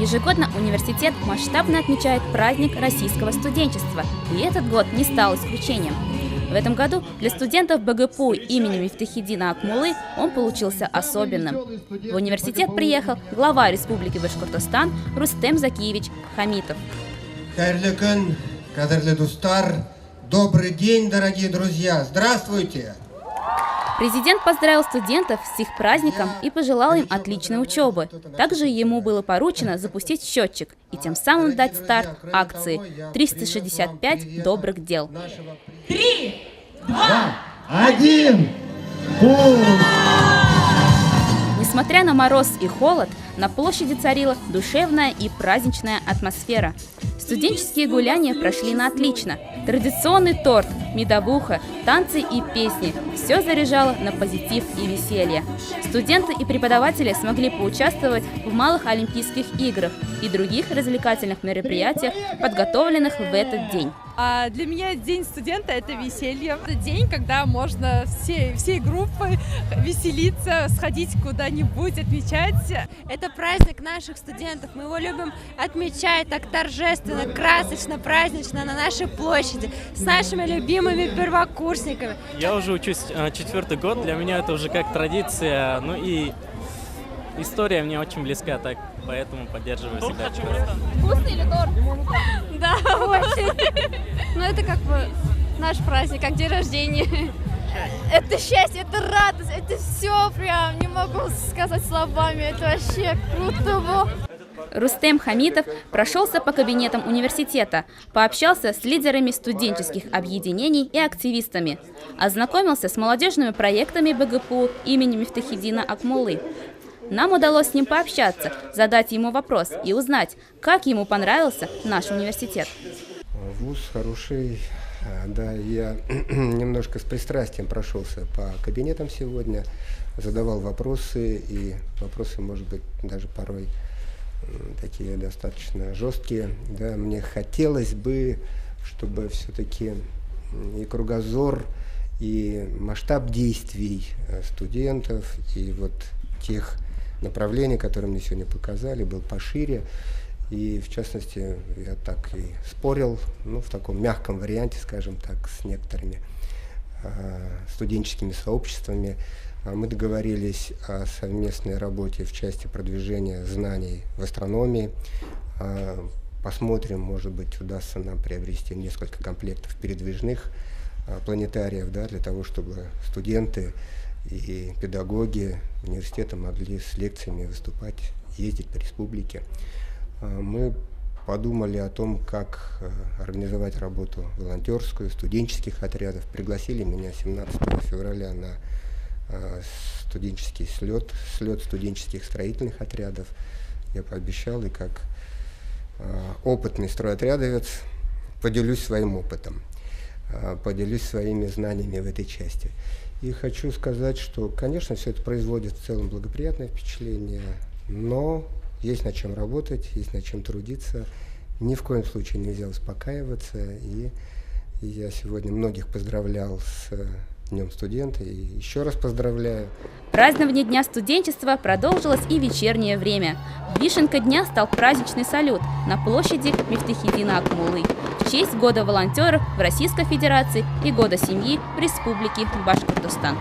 Ежегодно университет масштабно отмечает праздник российского студенчества, и этот год не стал исключением. В этом году для студентов БГПУ имени Мифтахиддина Акмуллы он получился особенным. В университет приехал глава Республики Башкортостан Рустем Закиевич Хамитов. Добрый день, дорогие друзья! Здравствуйте! Президент поздравил студентов с их праздником и пожелал им отличной учебы. Также ему было поручено запустить счетчик и тем самым дать старт акции «365 добрых дел». 3, 2, 1, Несмотря на мороз и холод, на площади царила душевная и праздничная атмосфера. Студенческие гуляния прошли на отлично. Традиционный торт, медовуха, танцы и песни – все заряжало на позитив и веселье. Студенты и преподаватели смогли поучаствовать в малых Олимпийских играх и других развлекательных мероприятиях, подготовленных в этот день. Для меня день студента – это веселье. Это день, когда можно всей группой веселиться, сходить куда-нибудь, отмечать. Это праздник наших студентов. Мы его любим отмечать так торжественно, красочно, празднично на нашей площади с нашими любимыми первокурсниками. Я уже учусь 4-й год. Для меня это уже как традиция. Ну и история мне очень близка, так поэтому поддерживаю всегда. Вкусный или торт? Да, очень. Ну это как бы наш праздник, как день рождения. Это счастье, это радость, это все прям, не могу сказать словами, это вообще круто. Рустем Хамитов прошелся по кабинетам университета, пообщался с лидерами студенческих объединений и активистами, ознакомился с молодежными проектами БГПУ имени Мифтахиддина Акмуллы. Нам удалось с ним пообщаться, задать ему вопрос и узнать, как ему понравился наш университет. Вуз хороший, да, я немножко с пристрастием прошелся по кабинетам сегодня, задавал вопросы, и вопросы, может быть, даже порой такие достаточно жесткие. Да, мне хотелось бы, чтобы все-таки и кругозор, и масштаб действий студентов, и вот тех направлений, которые мне сегодня показали, был пошире. И в частности, я так и спорил, ну, в таком мягком варианте, скажем так, с некоторыми студенческими сообществами. Мы договорились о совместной работе в части продвижения знаний в астрономии. Посмотрим, может быть, удастся нам приобрести несколько комплектов передвижных планетариев, да, для того, чтобы студенты и педагоги университета могли с лекциями выступать, ездить по республике. Мы подумали о том, как организовать работу волонтерскую, студенческих отрядов. Пригласили меня 17 февраля на студенческий слет студенческих строительных отрядов. Я пообещал, и как опытный стройотрядовец поделюсь своим опытом, поделюсь своими знаниями в этой части. И хочу сказать, что, конечно, все это производит в целом благоприятное впечатление, но есть над чем работать, есть над чем трудиться. Ни в коем случае нельзя успокаиваться. И я сегодня многих поздравлял с Днем студента и еще раз поздравляю. Празднование Дня студенчества продолжилось и вечернее время. Вишенкой дня стал праздничный салют на площади Мифтахиддина Акмуллы в честь Года волонтеров в Российской Федерации и Года семьи в Республике Башкортостан.